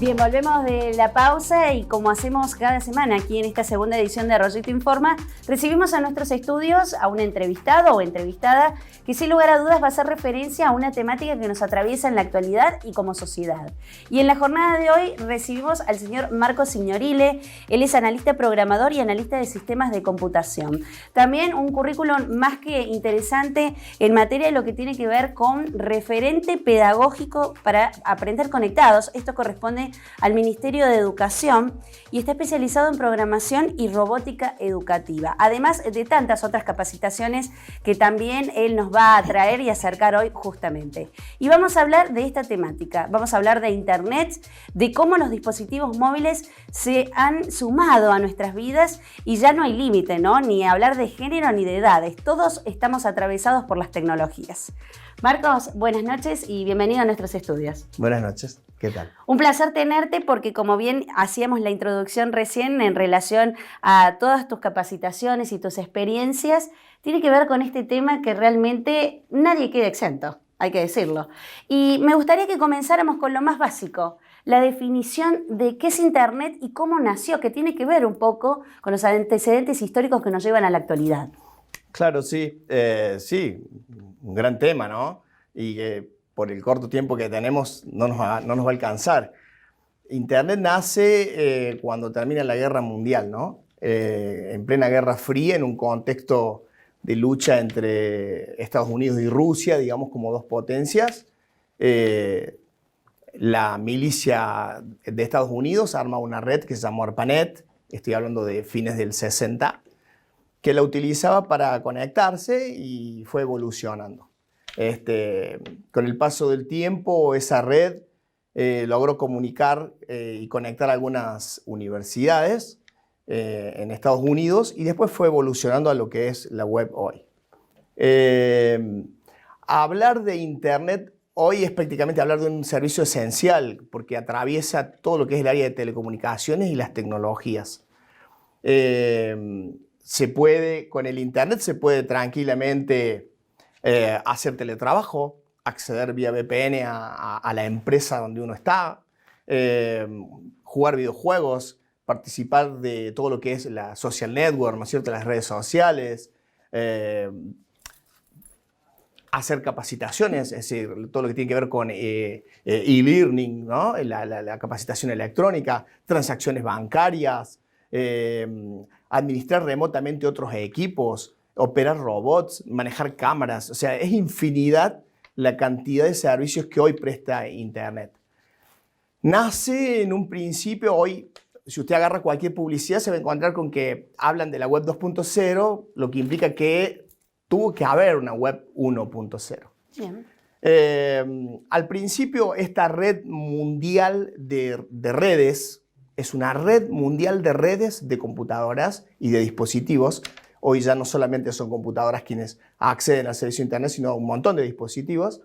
Bien, volvemos de la pausa y como hacemos cada semana aquí en esta segunda edición de Arroyito Informa, recibimos a nuestros estudios a un entrevistado o entrevistada que sin lugar a dudas va a hacer referencia a una temática que nos atraviesa en la actualidad y como sociedad. Y en la jornada de hoy recibimos al señor Marco Signorile. Él es analista programador y analista de sistemas de computación. También un currículum más que interesante en materia de lo que tiene que ver con referente pedagógico para aprender conectados. Esto corresponde al Ministerio de Educación y está especializado en programación y robótica educativa, además de tantas otras capacitaciones que también él nos va a traer y acercar hoy justamente. Y vamos a hablar de esta temática, vamos a hablar de Internet, de cómo los dispositivos móviles se han sumado a nuestras vidas y ya no hay límite, ¿no? Ni hablar de género ni de edades, todos estamos atravesados por las tecnologías. Marcos, buenas noches y bienvenido a nuestros estudios. Buenas noches, ¿qué tal? Un placer tenerte porque como bien hacíamos la introducción recién en relación a todas tus capacitaciones y tus experiencias, tiene que ver con este tema que realmente nadie queda exento, hay que decirlo. Y me gustaría que comenzáramos con lo más básico, la definición de qué es Internet y cómo nació, que tiene que ver un poco con los antecedentes históricos que nos llevan a la actualidad. Claro, sí, sí, un gran tema, ¿no? Y que por el corto tiempo que tenemos no nos va a alcanzar. Internet nace cuando termina la Guerra Mundial, ¿no? En plena Guerra Fría, en un contexto de lucha entre Estados Unidos y Rusia, digamos como dos potencias. La milicia de Estados Unidos arma una red que se llamó ARPANET, estoy hablando de fines del 60, que la utilizaba para conectarse y fue evolucionando. Con el paso del tiempo, esa red logró comunicar y conectar algunas universidades en Estados Unidos y después fue evolucionando a lo que es la web hoy. Hablar de Internet hoy es prácticamente hablar de un servicio esencial porque atraviesa todo lo que es el área de telecomunicaciones y las tecnologías. Con el Internet se puede tranquilamente hacer teletrabajo, acceder vía VPN a la empresa donde uno está, jugar videojuegos, participar de todo lo que es la social network, ¿no es cierto?, las redes sociales, hacer capacitaciones, es decir, todo lo que tiene que ver con e-learning, ¿no?, la capacitación electrónica, transacciones bancarias, administrar remotamente otros equipos, operar robots, manejar cámaras. O sea, es infinidad la cantidad de servicios que hoy presta Internet. Nace en un principio, hoy, si usted agarra cualquier publicidad, se va a encontrar con que hablan de la web 2.0, lo que implica que tuvo que haber una web 1.0. Al principio, esta red mundial de redes, es una red mundial de redes de computadoras y de dispositivos. Hoy ya no solamente son computadoras quienes acceden al servicio de Internet, sino un montón de dispositivos.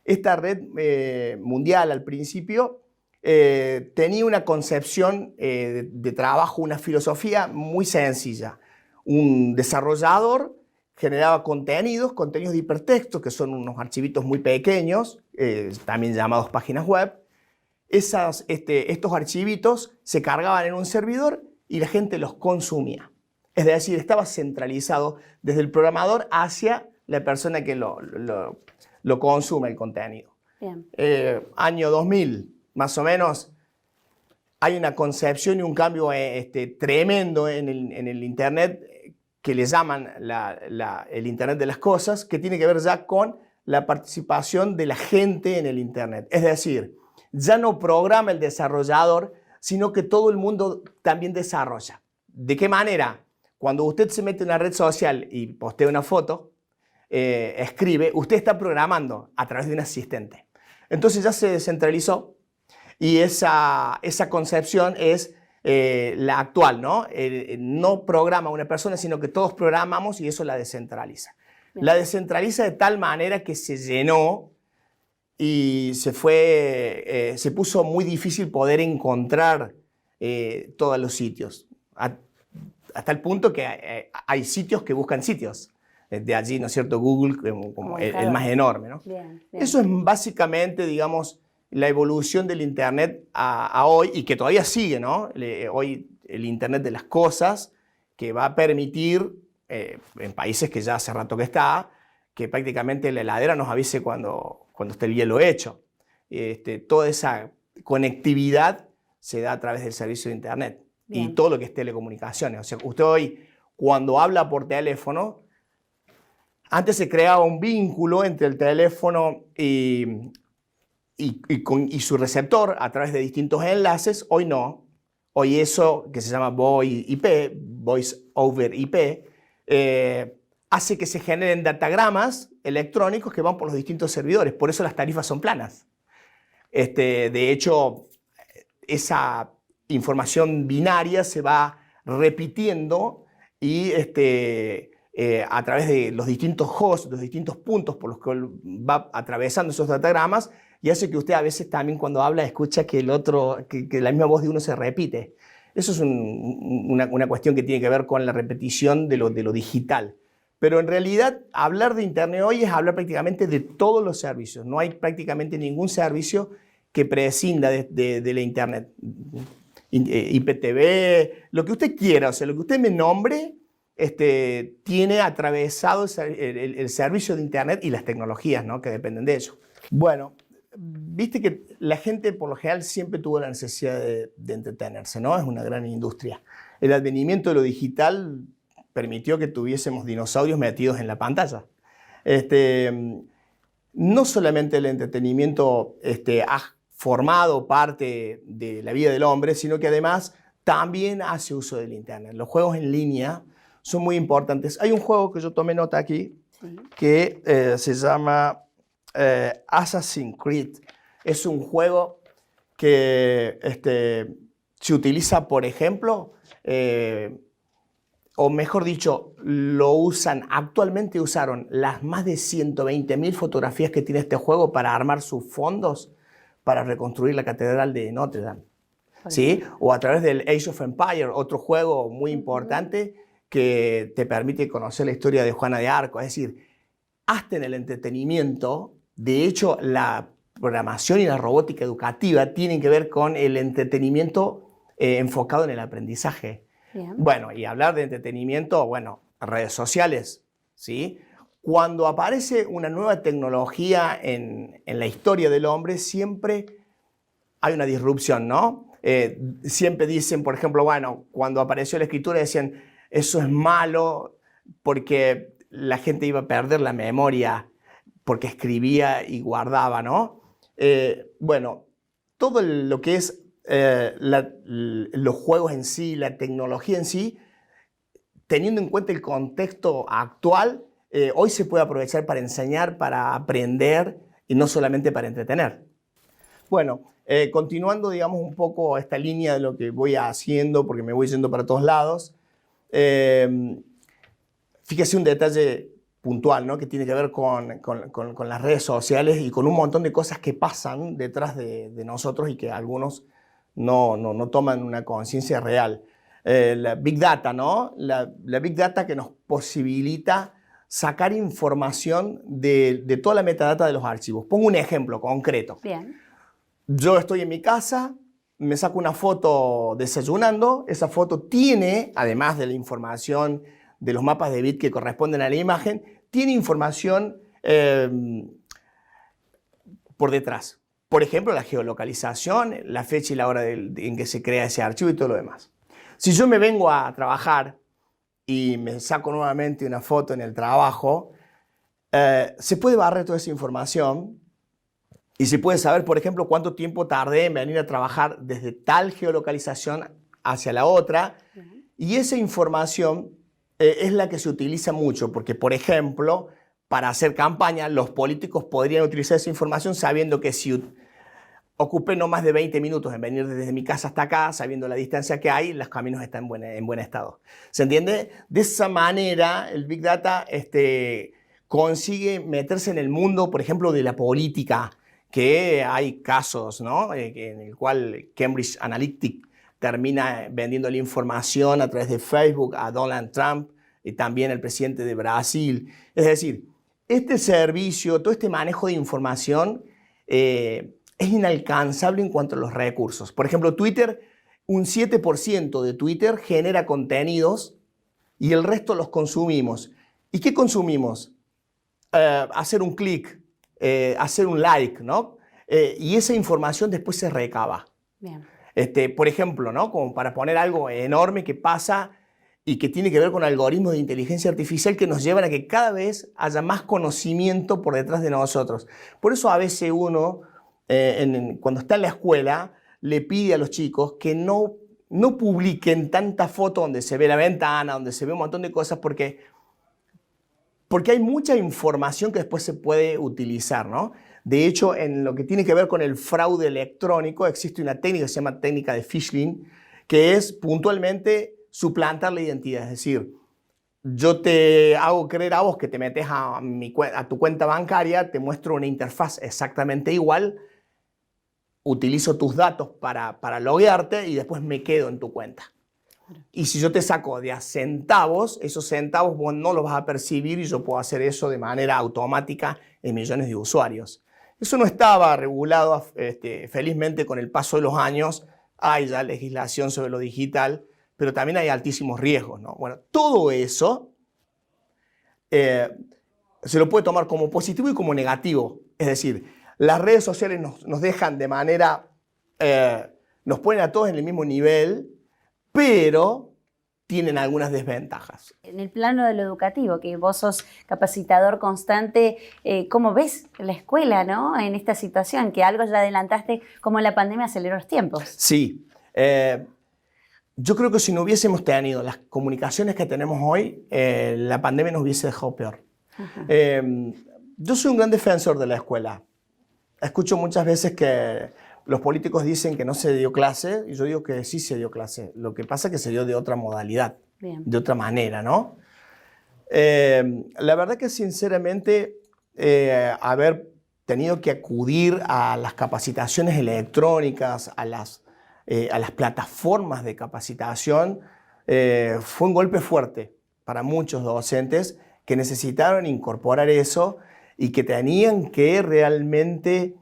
Esta red mundial al principio tenía una concepción de trabajo, una filosofía muy sencilla. Un desarrollador generaba contenidos de hipertexto, que son unos archivitos muy pequeños, también llamados páginas web. Estos archivitos se cargaban en un servidor y la gente los consumía. Es decir, estaba centralizado desde el programador hacia la persona que lo consume el contenido. Año 2000, más o menos, hay una concepción y un cambio tremendo en el Internet que le llaman el Internet de las cosas, que tiene que ver ya con la participación de la gente en el Internet. Es decir, ya no programa el desarrollador, sino que todo el mundo también desarrolla. ¿De qué manera? Cuando usted se mete en una red social y postea una foto, escribe, usted está programando a través de un asistente. Entonces ya se descentralizó y esa concepción es la actual, ¿no? No programa una persona, sino que todos programamos y eso la descentraliza. Bien. La descentraliza de tal manera que se llenó y se puso muy difícil poder encontrar todos los sitios. Hasta el punto que hay sitios que buscan sitios. De allí, ¿no es cierto?, Google como el más enorme, ¿no? Bien. Eso es básicamente, digamos, la evolución del Internet a hoy, y que todavía sigue, ¿no? Hoy el Internet de las cosas, que va a permitir, en países que ya hace rato que está, que prácticamente la heladera nos avise cuando esté el hielo hecho. Toda esa conectividad se da a través del servicio de Internet. Bien. Y todo lo que es telecomunicaciones. O sea, usted hoy, cuando habla por teléfono, antes se creaba un vínculo entre el teléfono y su receptor a través de distintos enlaces. Hoy no. Hoy eso que se llama VoIP, Voice over IP, hace que se generen datagramas electrónicos que van por los distintos servidores. Por eso las tarifas son planas. De hecho, esa información binaria se va repitiendo y a través de los distintos hosts, los distintos puntos por los que va atravesando esos datagramas, y hace que usted a veces también cuando habla escucha que que la misma voz de uno se repite. Eso es una cuestión que tiene que ver con la repetición de lo digital. Pero en realidad hablar de Internet hoy es hablar prácticamente de todos los servicios. No hay prácticamente ningún servicio que prescinda de la Internet. IPTV, lo que usted quiera, o sea, lo que usted me nombre, tiene atravesado el servicio de Internet y las tecnologías, ¿no?, que dependen de ello. Bueno, viste que la gente por lo general siempre tuvo la necesidad de entretenerse, ¿no? Es una gran industria. El advenimiento de lo digital permitió que tuviésemos dinosaurios metidos en la pantalla. No solamente el entretenimiento ha formado parte de la vida del hombre, sino que además también hace uso del Internet. Los juegos en línea son muy importantes. Hay un juego que yo tomé nota aquí, sí, que se llama Assassin's Creed. Es un juego que se utiliza, por ejemplo, o mejor dicho, actualmente usaron las más de 120.000 fotografías que tiene este juego para armar sus fondos para reconstruir la Catedral de Notre Dame. ¿Sí? O a través del Age of Empires, otro juego muy importante que te permite conocer la historia de Juana de Arco. Es decir, hasta en el entretenimiento, de hecho, la programación y la robótica educativa tienen que ver con el entretenimiento enfocado en el aprendizaje. Bien. Bueno, y hablar de entretenimiento, bueno, redes sociales, ¿sí? Cuando aparece una nueva tecnología en la historia del hombre, siempre hay una disrupción, ¿no? Siempre dicen, por ejemplo, bueno, cuando apareció la escritura decían, eso es malo porque la gente iba a perder la memoria porque escribía y guardaba, ¿no? Bueno, todo lo que es los juegos en sí, la tecnología en sí, teniendo en cuenta el contexto actual, hoy se puede aprovechar para enseñar, para aprender y no solamente para entretener. Bueno, continuando, digamos, un poco esta línea de lo que voy haciendo, porque me voy yendo para todos lados, fíjese un detalle puntual, ¿no?, que tiene que ver con las redes sociales y con un montón de cosas que pasan detrás de nosotros y que algunos no toman una conciencia real. La Big Data, ¿no? La Big Data que nos posibilita sacar información de toda la metadata de los archivos. Pongo un ejemplo concreto. Bien. Yo estoy en mi casa, me saco una foto desayunando, esa foto tiene, además de la información de los mapas de bit que corresponden a la imagen, tiene información por detrás. Por ejemplo, la geolocalización, la fecha y la hora en que se crea ese archivo y todo lo demás. Si yo me vengo a trabajar y me saco nuevamente una foto en el trabajo, se puede barrer toda esa información y se puede saber, por ejemplo, cuánto tiempo tardé en venir a trabajar desde tal geolocalización hacia la otra. Y esa información es la que se utiliza mucho, porque, por ejemplo, para hacer campaña, los políticos podrían utilizar esa información sabiendo que si ocupé no más de 20 minutos en venir desde mi casa hasta acá, sabiendo la distancia que hay, los caminos están en buen estado. ¿Se entiende? De esa manera, el Big Data consigue meterse en el mundo, por ejemplo, de la política, que hay casos, ¿no?, en el cual Cambridge Analytica termina vendiendo la información a través de Facebook a Donald Trump y también al presidente de Brasil. Es decir, este servicio, todo este manejo de información es inalcanzable en cuanto a los recursos. Por ejemplo, Twitter, un 7% de Twitter genera contenidos y el resto los consumimos. ¿Y qué consumimos? Hacer un clic, hacer un like, ¿no? Y esa información después se recaba. Bien. Por ejemplo, ¿no? Como para poner algo enorme que pasa y que tiene que ver con algoritmos de inteligencia artificial que nos llevan a que cada vez haya más conocimiento por detrás de nosotros. Por eso a veces uno, cuando está en la escuela, le pide a los chicos que no publiquen tanta foto donde se ve la ventana, donde se ve un montón de cosas, porque hay mucha información que después se puede utilizar, ¿no? De hecho, en lo que tiene que ver con el fraude electrónico, existe una técnica que se llama técnica de phishing, que es puntualmente suplantar la identidad. Es decir, yo te hago creer a vos que te metes a tu cuenta bancaria, te muestro una interfaz exactamente igual, utilizo tus datos para loguearte y después me quedo en tu cuenta. Y si yo te saco de a centavos, esos centavos vos no los vas a percibir y yo puedo hacer eso de manera automática en millones de usuarios. Eso no estaba regulado, felizmente con el paso de los años hay ya legislación sobre lo digital, pero también hay altísimos riesgos, ¿no? Bueno, todo eso se lo puede tomar como positivo y como negativo. Es decir, las redes sociales nos dejan de manera, nos ponen a todos en el mismo nivel, pero tienen algunas desventajas. En el plano de lo educativo, que vos sos capacitador constante, ¿cómo ves la escuela, ¿no? En esta situación? Que algo ya adelantaste, como la pandemia aceleró los tiempos. Sí. Yo creo que si no hubiésemos tenido las comunicaciones que tenemos hoy, la pandemia nos hubiese dejado peor. Yo soy un gran defensor de la escuela. Escucho muchas veces que los políticos dicen que no se dio clase y yo digo que sí se dio clase. Lo que pasa es que se dio de otra modalidad, Bien. de otra manera, ¿no? La verdad que sinceramente haber tenido que acudir a las capacitaciones electrónicas, a las plataformas de capacitación, fue un golpe fuerte para muchos docentes que necesitaron incorporar eso y que tenían que realmente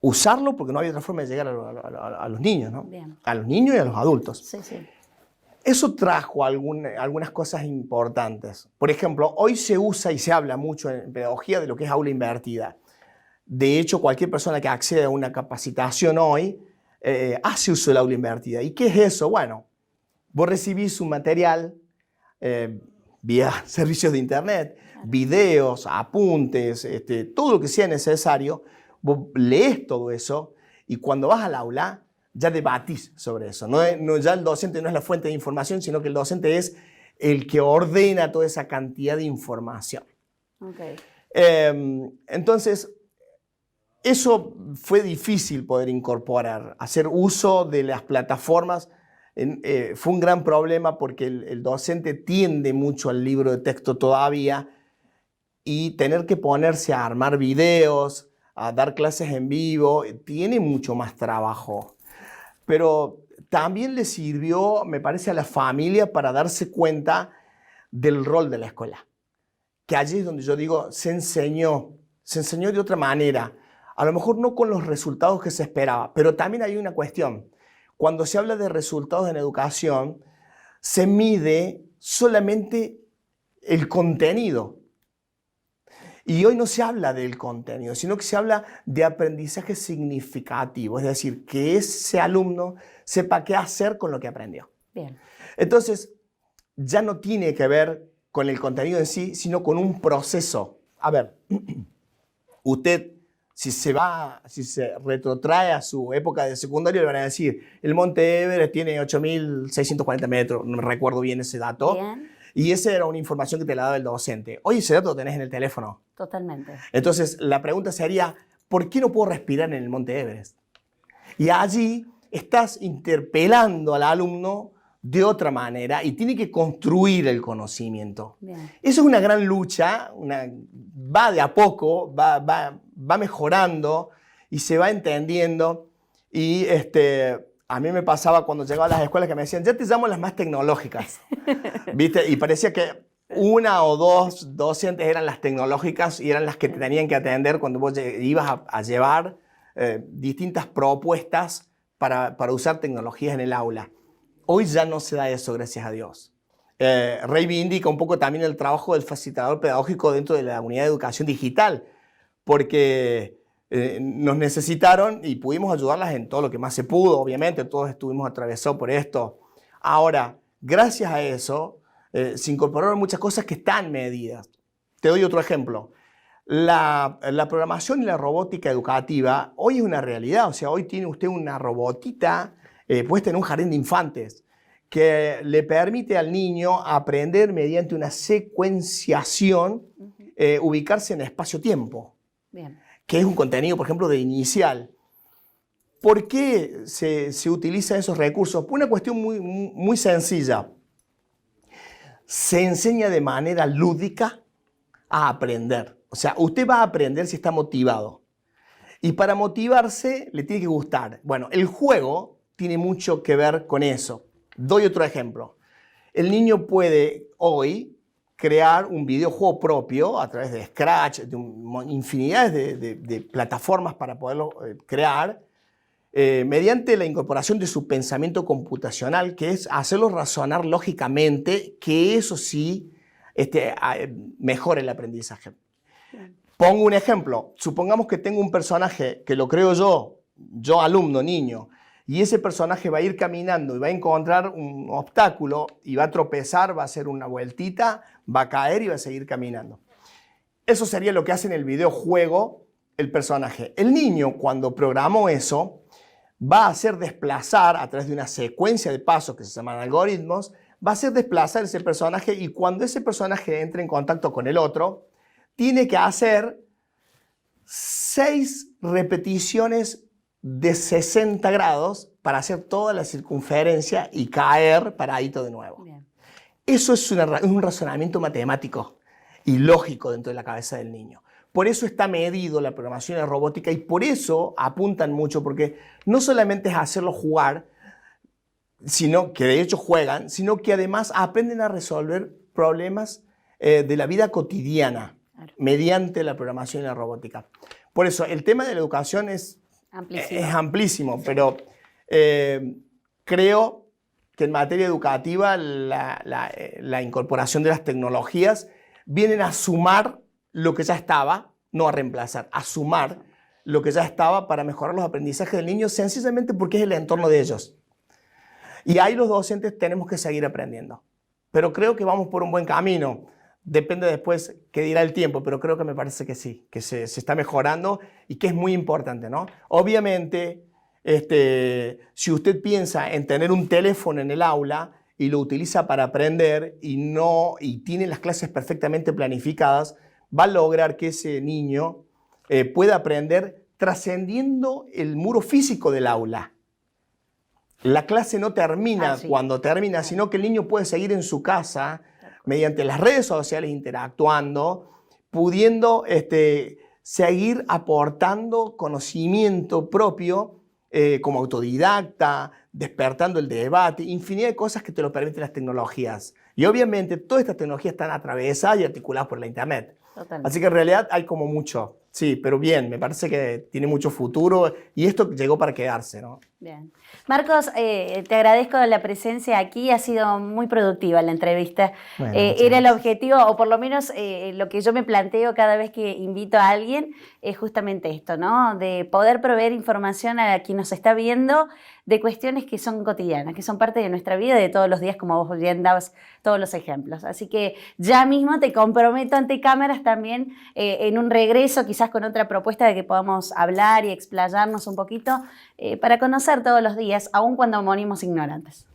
usarlo porque no había otra forma de llegar a los niños, ¿no? Bien. A los niños y a los adultos. Sí, sí. Eso trajo algunas cosas importantes. Por ejemplo, hoy se usa y se habla mucho en pedagogía de lo que es aula invertida. De hecho, cualquier persona que accede a una capacitación hoy hace uso del aula invertida. ¿Y qué es eso? Bueno, vos recibís un material vía servicios de internet, videos, apuntes, todo lo que sea necesario. Vos lees todo eso y cuando vas al aula ya debatís sobre eso. Ya el docente no es la fuente de información, sino que el docente es el que ordena toda esa cantidad de información. Okay. Entonces, eso fue difícil poder incorporar, hacer uso de las plataformas. Fue un gran problema porque el docente tiende mucho al libro de texto todavía y tener que ponerse a armar videos, a dar clases en vivo, tiene mucho más trabajo. Pero también le sirvió, me parece, a la familia para darse cuenta del rol de la escuela. Que allí es donde yo digo, se enseñó de otra manera. A lo mejor no con los resultados que se esperaba, pero también hay una cuestión. Cuando se habla de resultados en educación, se mide solamente el contenido. Y hoy no se habla del contenido, sino que se habla de aprendizaje significativo, es decir, que ese alumno sepa qué hacer con lo que aprendió. Bien. Entonces, ya no tiene que ver con el contenido en sí, sino con un proceso. A ver, usted, si se retrotrae a su época de secundario, le van a decir, el Monte Everest tiene 8.640 metros, no me recuerdo bien ese dato. Bien. Y esa era una información que te la daba el docente. Hoy ese dato lo tenés en el teléfono. Totalmente. Entonces, la pregunta sería, ¿por qué no puedo respirar en el Monte Everest? Y allí estás interpelando al alumno de otra manera y tiene que construir el conocimiento. Bien. Eso es una gran lucha, va de a poco, va mejorando y se va entendiendo. Y a mí me pasaba cuando llegaba a las escuelas que me decían, ya te llamo las más tecnológicas, ¿viste? Y parecía que una o dos docentes eran las tecnológicas y eran las que te tenían que atender cuando vos ibas a llevar distintas propuestas para usar tecnologías en el aula. Hoy ya no se da eso, gracias a Dios. Reivindica un poco también el trabajo del facilitador pedagógico dentro de la unidad de educación digital, porque nos necesitaron y pudimos ayudarlas en todo lo que más se pudo, obviamente, todos estuvimos atravesados por esto. Ahora, gracias a eso, se incorporaron muchas cosas que están medidas. Te doy otro ejemplo. La programación y la robótica educativa hoy es una realidad, o sea, hoy tiene usted una robotita puesta en un jardín de infantes que le permite al niño aprender mediante una secuenciación, ubicarse en espacio-tiempo. Bien. Que es un contenido, por ejemplo, de inicial. ¿Por qué se utilizan esos recursos? Por una cuestión muy sencilla. Se enseña de manera lúdica a aprender. O sea, usted va a aprender si está motivado. Y para motivarse le tiene que gustar. Bueno, el juego tiene mucho que ver con eso. Doy otro ejemplo. El niño puede hoy crear un videojuego propio a través de Scratch, de infinidad de plataformas para poderlo crear, mediante la incorporación de su pensamiento computacional, que es hacerlo razonar lógicamente, que eso sí mejora el aprendizaje. Pongo un ejemplo. Supongamos que tengo un personaje que lo creo yo alumno, niño, y ese personaje va a ir caminando y va a encontrar un obstáculo y va a tropezar, va a hacer una vueltita, va a caer y va a seguir caminando. Eso sería lo que hace en el videojuego el personaje. El niño, cuando programó eso, va a hacer desplazar a través de una secuencia de pasos que se llaman algoritmos, va a hacer desplazar ese personaje y cuando ese personaje entre en contacto con el otro, tiene que hacer 6 repeticiones de 60 grados para hacer toda la circunferencia y caer paradito de nuevo. Bien. Eso es un razonamiento matemático y lógico dentro de la cabeza del niño. Por eso está medido la programación de robótica y por eso apuntan mucho, porque no solamente es hacerlo jugar, sino que de hecho juegan, sino que además aprenden a resolver problemas de la vida cotidiana mediante la programación y la robótica. Por eso el tema de la educación es amplísimo, pero creo que en materia educativa la incorporación de las tecnologías vienen a sumar lo que ya estaba, no a reemplazar, a sumar lo que ya estaba para mejorar los aprendizajes del niño, sencillamente porque es el entorno de ellos. Y ahí los docentes tenemos que seguir aprendiendo. Pero creo que vamos por un buen camino. Depende después qué dirá el tiempo, pero creo que me parece que sí, que se está mejorando y que es muy importante, ¿no? Obviamente, si usted piensa en tener un teléfono en el aula y lo utiliza para aprender y tiene las clases perfectamente planificadas, va a lograr que ese niño pueda aprender trascendiendo el muro físico del aula. La clase no termina cuando termina, sino que el niño puede seguir en su casa mediante las redes sociales interactuando, pudiendo seguir aportando conocimiento propio como autodidacta, despertando el debate, infinidad de cosas que te lo permiten las tecnologías. Y obviamente todas estas tecnologías están atravesadas y articuladas por la Internet. Totalmente. Así que en realidad hay como mucho. Sí, pero bien, me parece que tiene mucho futuro y esto llegó para quedarse, ¿no? Bien. Marcos, te agradezco la presencia aquí, ha sido muy productiva la entrevista. Bueno, era el objetivo, o por lo menos lo que yo me planteo cada vez que invito a alguien, es justamente esto, ¿no? De poder proveer información a quien nos está viendo de cuestiones que son cotidianas, que son parte de nuestra vida de todos los días, como vos bien dabas todos los ejemplos. Así que ya mismo te comprometo ante cámaras también en un regreso, quizás con otra propuesta de que podamos hablar y explayarnos un poquito para conocer todos los días, aun cuando morimos ignorantes.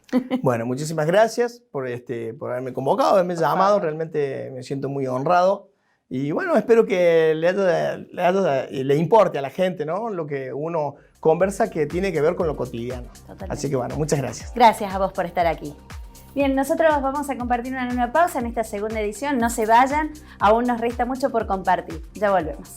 Bueno, muchísimas gracias por haberme convocado, haberme llamado, realmente me siento muy honrado. Y bueno, espero que le importe a la gente, ¿no? Lo que uno conversa que tiene que ver con lo cotidiano. Totalmente. Así que bueno, muchas gracias. Gracias a vos por estar aquí. Bien, nosotros vamos a compartir una nueva pausa en esta segunda edición. No se vayan, aún nos resta mucho por compartir. Ya volvemos.